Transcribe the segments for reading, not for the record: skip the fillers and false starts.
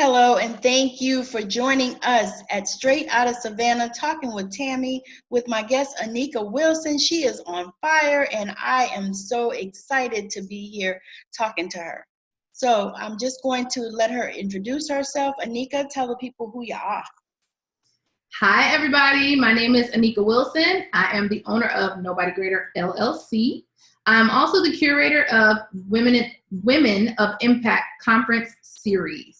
Hello, and thank you for joining us at Straight Outta Savannah, talking with Tammi, with my guest Anika Wilson. She is on fire, and I am so excited to be here talking to her. So I'm just going to let her introduce herself. Anika, tell the people who you are. Hi, everybody. My name is Anika Wilson. I am the owner of Nobody Greater LLC. I'm also the curator of Women of Impact Conference Series.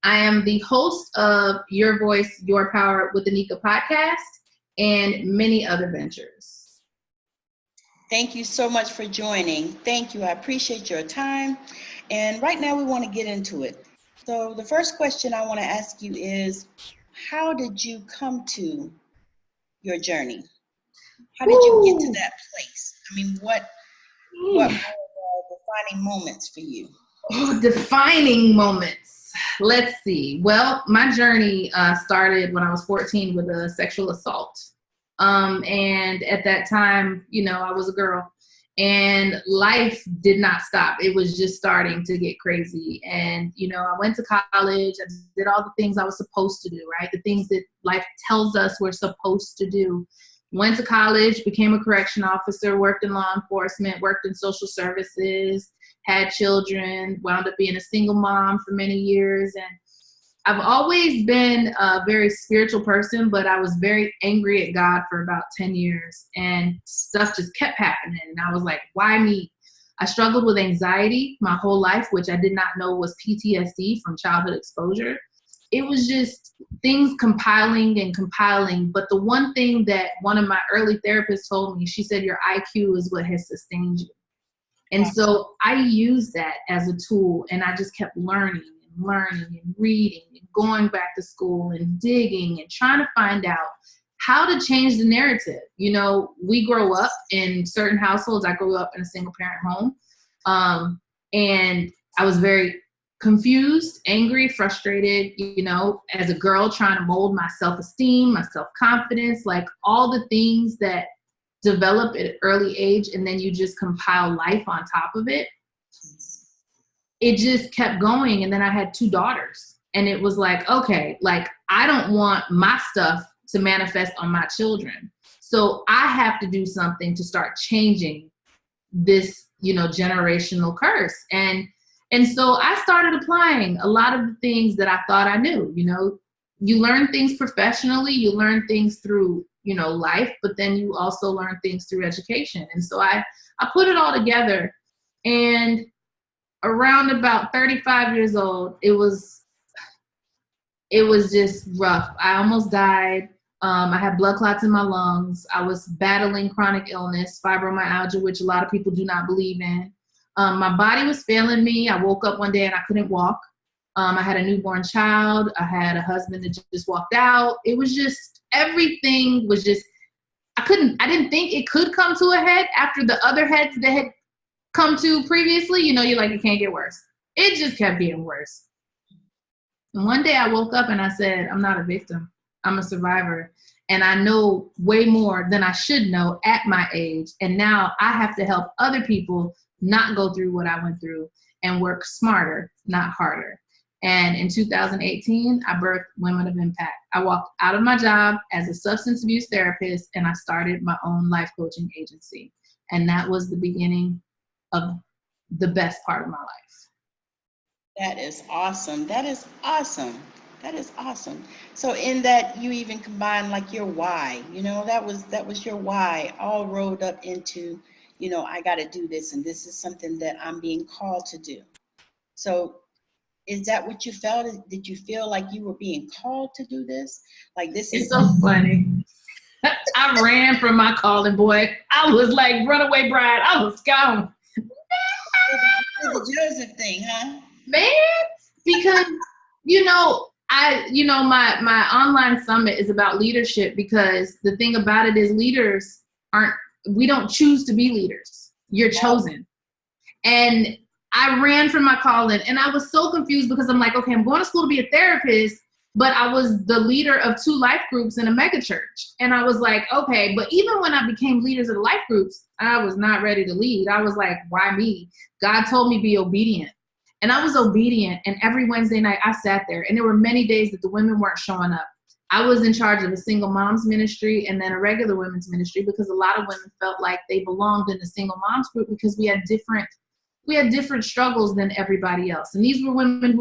I am the host of Your Voice, Your Power with Anika podcast and many other ventures. Thank you so much for joining. Thank you. I appreciate your time. And right now we want to get into it. So the first question I want to ask you is, how did you come to your journey? How did you get to that place? I mean, what were the defining moments for you? Oh, defining moments. Let's see. Well, my journey started when I was 14 with a sexual assault. And at that time, I was a girl and life did not stop. It was just starting to get crazy. And, I went to college. I did all the things I was supposed to do, right? The things that life tells us we're supposed to do. Went to college, became a correction officer, worked in law enforcement, worked in social services, had children, wound up being a single mom for many years. And I've always been a very spiritual person, but I was very angry at God for about 10 years and stuff just kept happening. And I was like, why me? I struggled with anxiety my whole life, which I did not know was PTSD from childhood exposure. It was just things compiling and compiling. But the one thing that one of my early therapists told me, she said, your IQ is what has sustained you. And so I used that as a tool, and I just kept learning and reading and going back to school and digging and trying to find out how to change the narrative. We grow up in certain households. I grew up in a single parent home. And I was very confused, angry, frustrated, as a girl trying to mold my self-esteem, my self-confidence, like all the things that develop at an early age, and then you just compile life on top of it. It just kept going. And then I had 2 daughters, and it was like, okay, like I don't want my stuff to manifest on my children. So I have to do something to start changing this, generational curse. And so I started applying a lot of the things that I thought I knew. You learn things professionally, you learn things through, life, but then you also learn things through education. And so I put it all together, and around about 35 years old, it was just rough. I almost died. I had blood clots in my lungs. I was battling chronic illness, fibromyalgia, which a lot of people do not believe in. My body was failing me. I woke up one day and I couldn't walk. I had a newborn child. I had a husband that just walked out. It was just, everything was just, I didn't think it could come to a head after the other heads that had come to previously. You're like, it can't get worse. It just kept getting worse. And one day I woke up and I said, I'm not a victim. I'm a survivor. And I know way more than I should know at my age. And now I have to help other people not go through what I went through and work smarter, not harder. And in 2018, I birthed Women of Impact. I walked out of my job as a substance abuse therapist, and I started my own life coaching agency. And that was the beginning of the best part of my life. That is awesome. That is awesome. That is awesome. So in that, you even combine like your why, that was your why, all rolled up into, I got to do this, and this is something that I'm being called to do. So is that what you felt? Did you feel like you were being called to do this? Like this is so funny. I ran from my calling, boy. I was like runaway bride. I was gone. The Joseph thing, huh? Man, because my online summit is about leadership, because the thing about it is we don't choose to be leaders. You're chosen. And I ran from my calling, and I was so confused because I'm like, okay, I'm going to school to be a therapist, but I was the leader of 2 life groups in a mega church. And I was like, okay, but even when I became leaders of the life groups, I was not ready to lead. I was like, why me? God told me be obedient. And I was obedient. And every Wednesday night I sat there, and there were many days that the women weren't showing up. I was in charge of a single moms ministry and then a regular women's ministry, because a lot of women felt like they belonged in the single moms group because we had different struggles than everybody else. And these were women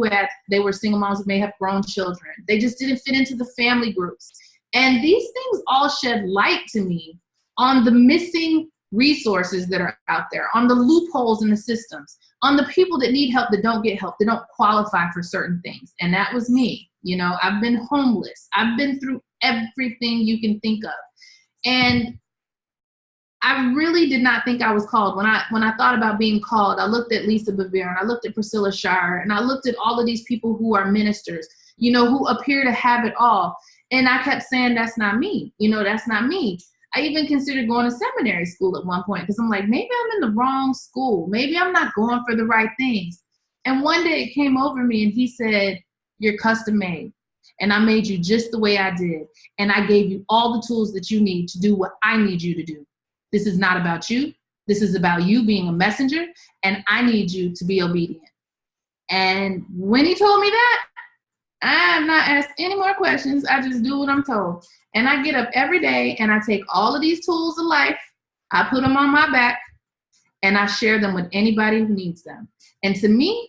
they were single moms who may have grown children. They just didn't fit into the family groups. And these things all shed light to me on the missing resources that are out there, on the loopholes in the systems, on the people that need help that don't get help, that don't qualify for certain things. And that was me. You know, I've been homeless. I've been through everything you can think of. And I really did not think I was called. When I thought about being called, I looked at Lisa Bevere, and I looked at Priscilla Shire, and I looked at all of these people who are ministers, you know, who appear to have it all. And I kept saying, that's not me. You know, that's not me. I even considered going to seminary school at one point, because I'm like, maybe I'm in the wrong school. Maybe I'm not going for the right things. And one day it came over me, and he said, you're custom made. And I made you just the way I did. And I gave you all the tools that you need to do what I need you to do. This is not about you. This is about you being a messenger, and I need you to be obedient. And when he told me that, I am not asked any more questions. I just do what I'm told. And I get up every day, and I take all of these tools of life, I put them on my back, and I share them with anybody who needs them. And to me,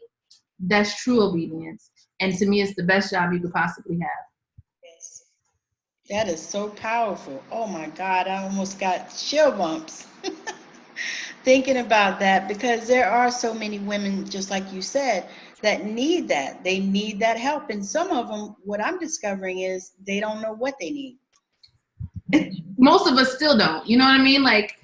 that's true obedience. And to me, it's the best job you could possibly have. Yes. That is so powerful. Oh my God, I almost got chill bumps thinking about that, because there are so many women, just like you said, that need that. They need that help. And some of them, what I'm discovering is they don't know what they need. Most of us still don't. You know what I mean? Like,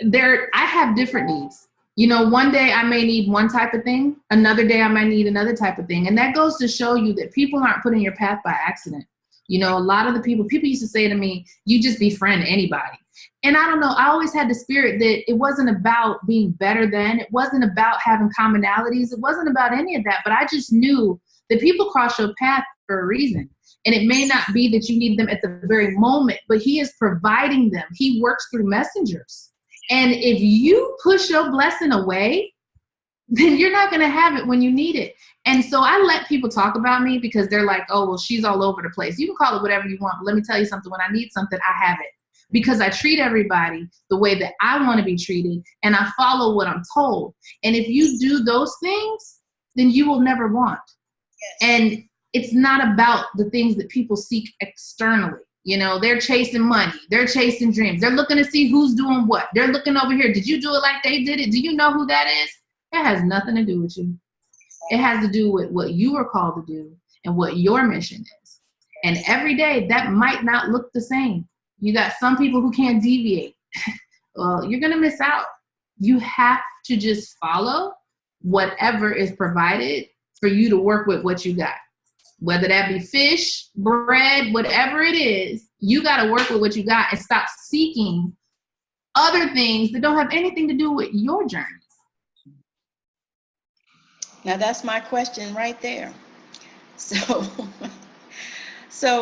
I have different needs. You know, one day I may need one type of thing. Another day I might need another type of thing. And that goes to show you that people aren't put in your path by accident. You know, a lot of the people used to say to me, you just befriend anybody. And I don't know, I always had the spirit that it wasn't about being better than, it wasn't about having commonalities. It wasn't about any of that. But I just knew that people cross your path for a reason. And it may not be that you need them at the very moment, but he is providing them. He works through messengers. And if you push your blessing away, then you're not going to have it when you need it. And so I let people talk about me, because they're like, oh, well, she's all over the place. You can call it whatever you want. But let me tell you something. When I need something, I have it, because I treat everybody the way that I want to be treated, and I follow what I'm told. And if you do those things, then you will never want. Yes. And it's not about the things that people seek externally. You know, they're chasing money. They're chasing dreams. They're looking to see who's doing what. They're looking over here. Did you do it like they did it? Do you know who that is? It has nothing to do with you. It has to do with what you were called to do and what your mission is. And every day that might not look the same. You got some people who can't deviate. Well, you're going to miss out. You have to just follow whatever is provided for you to work with what you got. Whether that be fish, bread, whatever it is, you got to work with what you got and stop seeking other things that don't have anything to do with your journey. Now that's my question right there. So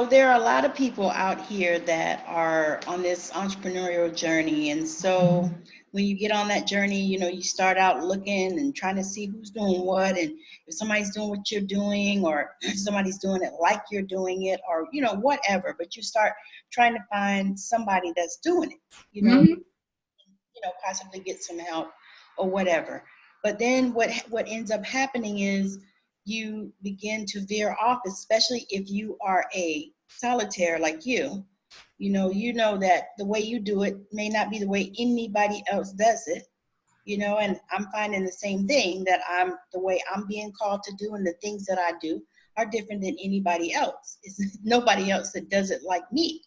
there are a lot of people out here that are on this entrepreneurial journey. And so when you get on that journey, you know, you start out looking and trying to see who's doing what, and if somebody's doing what you're doing, or if somebody's doing it like you're doing it, or, you know, whatever. But you start trying to find somebody that's doing it, you know, possibly get some help or whatever. But then what ends up happening is you begin to veer off, especially if you are a solitaire like you. You know that the way you do it may not be the way anybody else does it, you know, and I'm finding the same thing, that the way I'm being called to do and the things that I do are different than anybody else. It's nobody else that does it like me.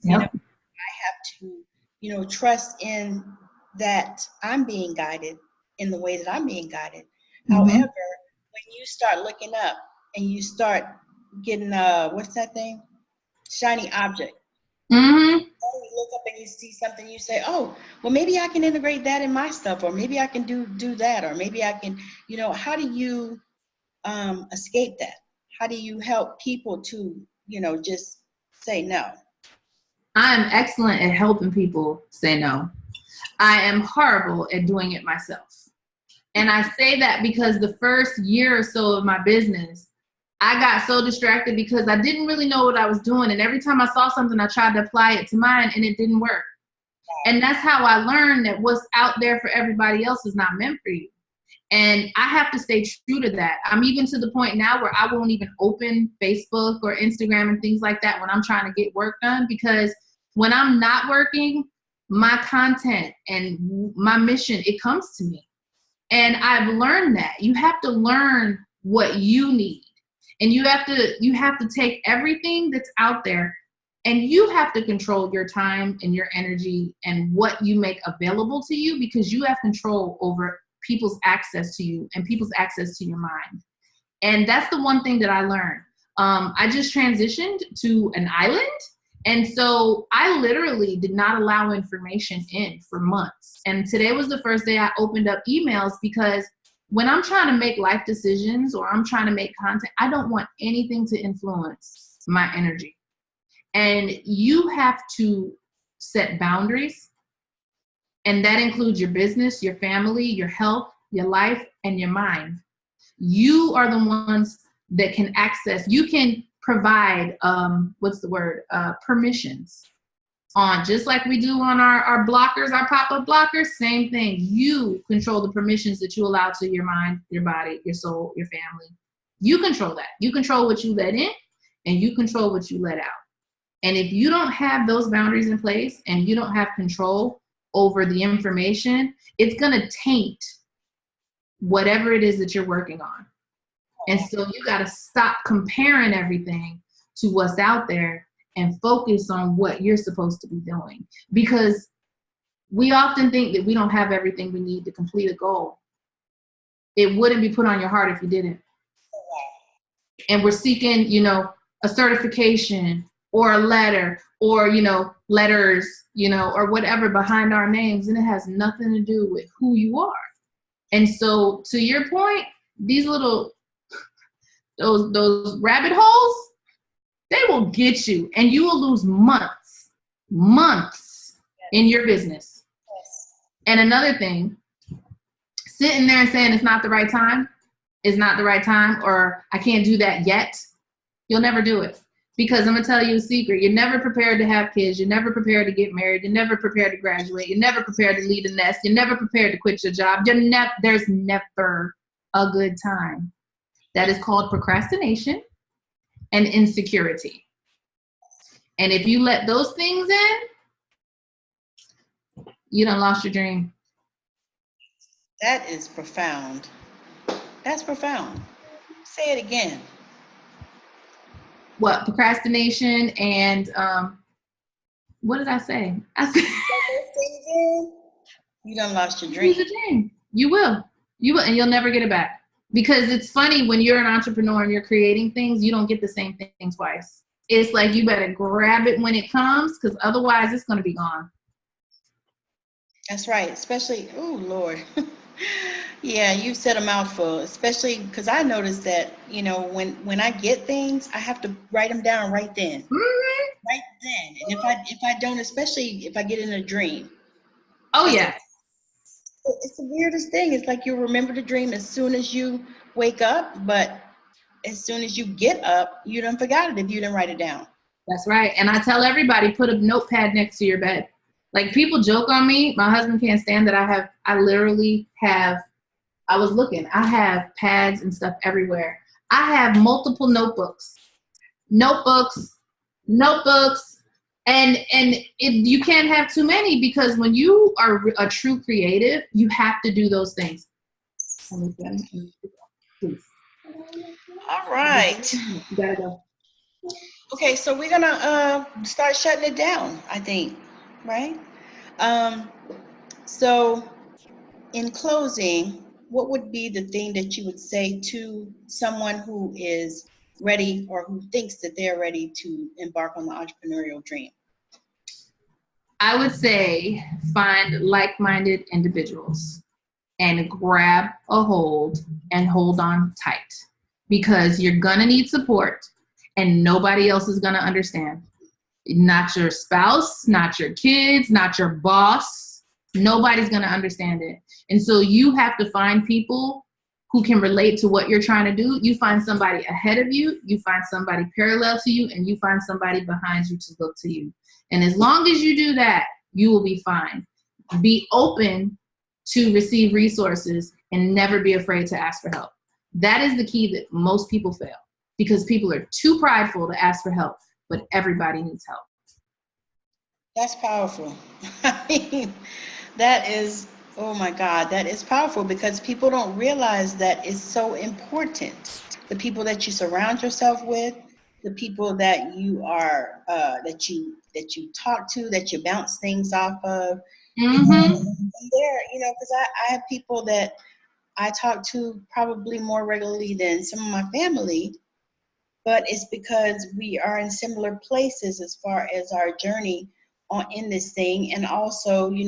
Yep. You know, I have to, you know, trust in that I'm being guided in the way that I'm being guided. However, when you start looking up and you start getting what's that thing? Shiny object. You look up and you see something, you say, oh, well, maybe I can integrate that in my stuff, or maybe I can do that, or maybe I can, you know, how do you escape that? How do you help people to, you know, just say no? I'm excellent at helping people say no. I am horrible at doing it myself. And I say that because the first year or so of my business, I got so distracted because I didn't really know what I was doing. And every time I saw something, I tried to apply it to mine and it didn't work. And that's how I learned that what's out there for everybody else is not meant for you. And I have to stay true to that. I'm even to the point now where I won't even open Facebook or Instagram and things like that when I'm trying to get work done, because when I'm not working, my content and my mission, it comes to me. And I've learned that you have to learn what you need, and you have to take everything that's out there, and you have to control your time and your energy and what you make available to you, because you have control over people's access to you and people's access to your mind. And that's the one thing that I learned. I just transitioned to an island. And so I literally did not allow information in for months. And today was the first day I opened up emails, because when I'm trying to make life decisions or I'm trying to make content, I don't want anything to influence my energy. And you have to set boundaries. And that includes your business, your family, your health, your life, and your mind. You are the ones that can access, you can provide, permissions on, just like we do on our blockers, our pop-up blockers, same thing. You control the permissions that you allow to your mind, your body, your soul, your family. You control that. You control what you let in, and you control what you let out. And if you don't have those boundaries in place and you don't have control over the information, it's going to taint whatever it is that you're working on. And so you got to stop comparing everything to what's out there and focus on what you're supposed to be doing. Because we often think that we don't have everything we need to complete a goal. It wouldn't be put on your heart if you didn't. And we're seeking, a certification or a letter or, letters, or whatever behind our names. And it has nothing to do with who you are. And so to your point, these little, those rabbit holes, they will get you, and you will lose months in your business. And another thing, sitting there and saying it's not the right time, or I can't do that yet, you'll never do it. Because I'm going to tell you a secret. You're never prepared to have kids. You're never prepared to get married. You're never prepared to graduate. You're never prepared to lead a nest. You're never prepared to quit your job. There's never a good time. That is called procrastination and insecurity. And if you let those things in, you done lost your dream. That is profound. That's profound. Say it again. What? Procrastination and what did I say? I said you done lost your dream. Lose your dream. You will, and you'll never get it back. Because it's funny, when you're an entrepreneur and you're creating things, you don't get the same thing twice. It's like you better grab it when it comes, because otherwise it's going to be gone. That's right. Especially, oh Lord. Yeah, you said a mouthful, especially because I noticed that, when I get things, I have to write them down right then. Mm-hmm. Right then. And if I don't, especially if I get in a dream. Oh, yeah. It's the weirdest thing. It's like you remember the dream as soon as you wake up, but as soon as you get up, you done forgot it if you didn't write it down. That's right. And I tell everybody, put a notepad next to your bed. Like, people joke on me. My husband can't stand that I have pads and stuff everywhere. I have multiple notebooks. And you can't have too many, because when you are a true creative, you have to do those things. Please. All right. You gotta go. Okay, so we're gonna start shutting it down, I think, right? So in closing, what would be the thing that you would say to someone who is ready, or who thinks that they're ready to embark on the entrepreneurial dream? I would say find like-minded individuals and grab a hold and hold on tight, because you're going to need support and nobody else is going to understand. Not your spouse, not your kids, not your boss, Nobody's going to understand it. And so you have to find people who can relate to what you're trying to do. You find somebody ahead of you, you find somebody parallel to you, and you find somebody behind you to look to you. And as long as you do that, you will be fine. Be open to receive resources and never be afraid to ask for help. That is the key that most people fail, because people are too prideful to ask for help, but everybody needs help. That's powerful. I mean, that is, oh my God, that is powerful, because people don't realize that it's so important. The people that you surround yourself with, the people that you are, that you talk to, that you bounce things off of. Mm-hmm. And there, because I have people that I talk to probably more regularly than some of my family, but it's because we are in similar places as far as our journey in this thing. And also, we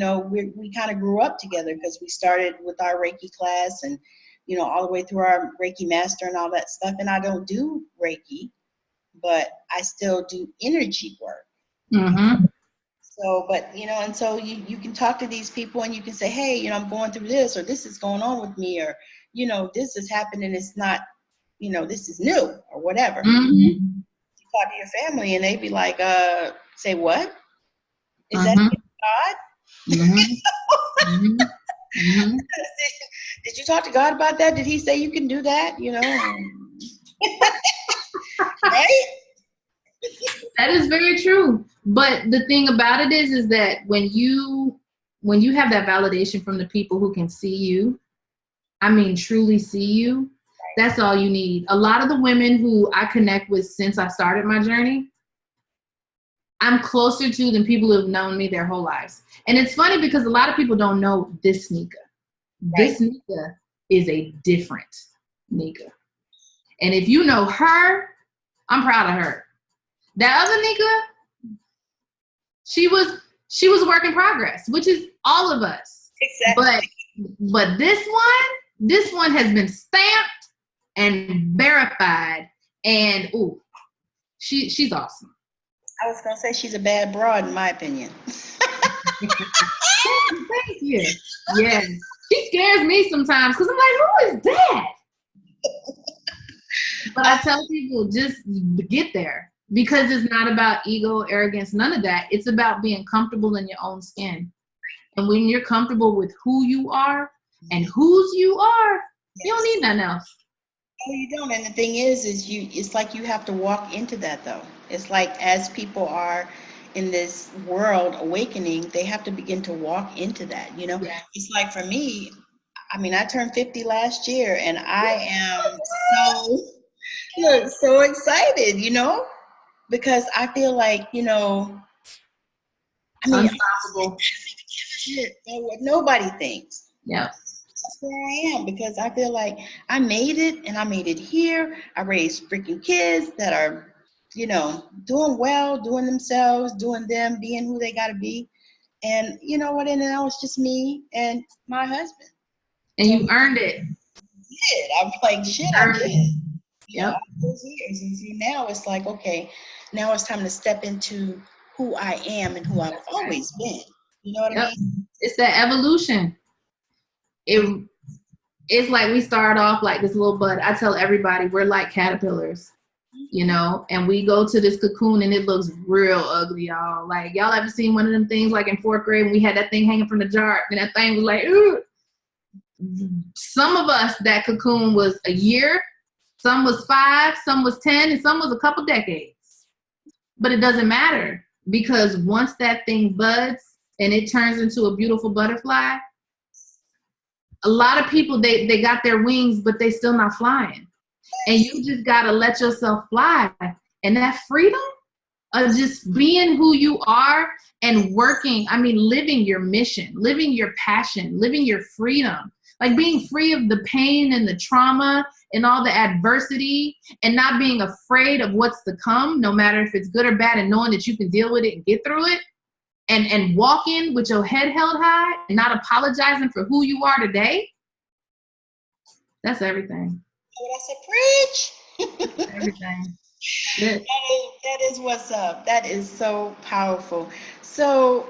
kind of grew up together, because we started with our Reiki class, and all the way through our Reiki master and all that stuff. And I don't do Reiki, but I still do energy work. Mm-hmm. So, but and so you can talk to these people, and you can say, hey, I'm going through this, or this is going on with me, or this is happening. It's not, this is new, or whatever. Mm-hmm. You talk to your family, and they be like, say what? Is that God? Mm-hmm. Mm-hmm. Mm-hmm. Did you talk to God about that? Did he say you can do that? Right? That is very true. But the thing about it is that when you have that validation from the people who can see you, I mean, truly see you, that's all you need. A lot of the women who I connect with since I started my journey, I'm closer to than people who have known me their whole lives. And it's funny because a lot of people don't know this Nika. This Nika is a different Nika. And if you know her, I'm proud of her. That other Nika, she was a work in progress, which is all of us. Exactly. But this one has been stamped and verified, and she's awesome. I was gonna say she's a bad broad, in my opinion. Thank you. Yeah. She scares me sometimes because I'm like, who is that? But I tell people, just get there, because it's not about ego, arrogance, none of that. It's about being comfortable in your own skin. And when you're comfortable with who you are and whose you are, you don't need nothing else. No, you don't. And the thing is it's like you have to walk into that, though. It's like, as people are in this world awakening, they have to begin to walk into that. Yeah. It's like, for me, I mean, I turned 50 last year, and I am so excited, because I feel like, I mean, Unstoppable. what nobody thinks. Yeah. That's where I am, because I feel like I made it, and I made it here. I raised freaking kids that are, doing well, doing themselves, doing them, being who they got to be. And you know what? And now it's just me and my husband. And you earned it. I'm like, shit, I did it. Yep. All those years. And see, now it's like, okay, now it's time to step into who I am and who I've always been. You know what I mean? It's that evolution. It's like we start off like this little bud. I tell everybody we're like caterpillars, and we go to this cocoon and it looks real ugly, y'all. Like, y'all ever seen one of them things like in 4th grade when we had that thing hanging from the jar and that thing was like, ooh. Some of us, that cocoon was a year, some was 5, some was 10, and some was a couple decades. But it doesn't matter, because once that thing buds and it turns into a beautiful butterfly, a lot of people, they got their wings, but they still not flying. And you just got to let yourself fly. And that freedom of just being who you are and working, I mean, living your mission, living your passion, living your freedom, like being free of the pain and the trauma and all the adversity, and not being afraid of what's to come, no matter if it's good or bad, and knowing that you can deal with it and get through it, and walk in with your head held high and not apologizing for who you are today. That's everything. What I said, preach. Everything. That is what's up. That is so powerful. So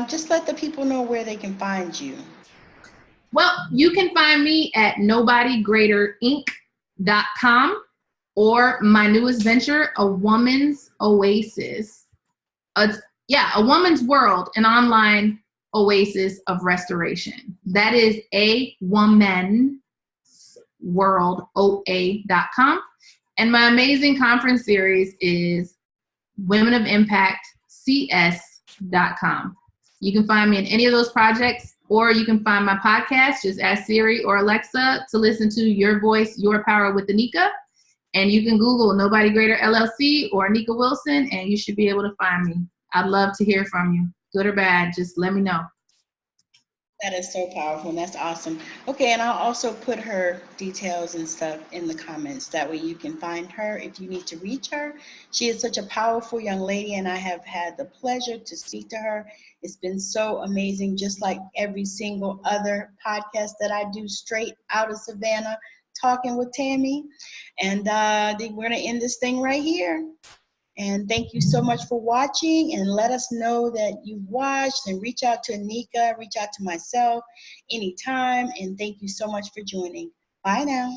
just let the people know where they can find you. Well, you can find me at nobodygreaterinc.com or my newest venture, A Woman's Oasis. A woman's world, an online oasis of restoration. That is a woman's world, OA.com. And my amazing conference series is Women of Impact, CS.com. You can find me in any of those projects, or you can find my podcast. Just ask Siri or Alexa to listen to Your Voice, Your Power with Anika. And you can Google Nobody Greater LLC or Anika Wilson, and you should be able to find me. I'd love to hear from you, good or bad. Just let me know. That is so powerful, and that's awesome. Okay, and I'll also put her details and stuff in the comments. That way you can find her if you need to reach her. She is such a powerful young lady, and I have had the pleasure to speak to her. It's been so amazing, just like every single other podcast that I do straight out of Savannah, talking with Tammi. And we're going to end this thing right here. And thank you so much for watching, and let us know that you've watched, and reach out to Anika, reach out to myself anytime. And thank you so much for joining. Bye now.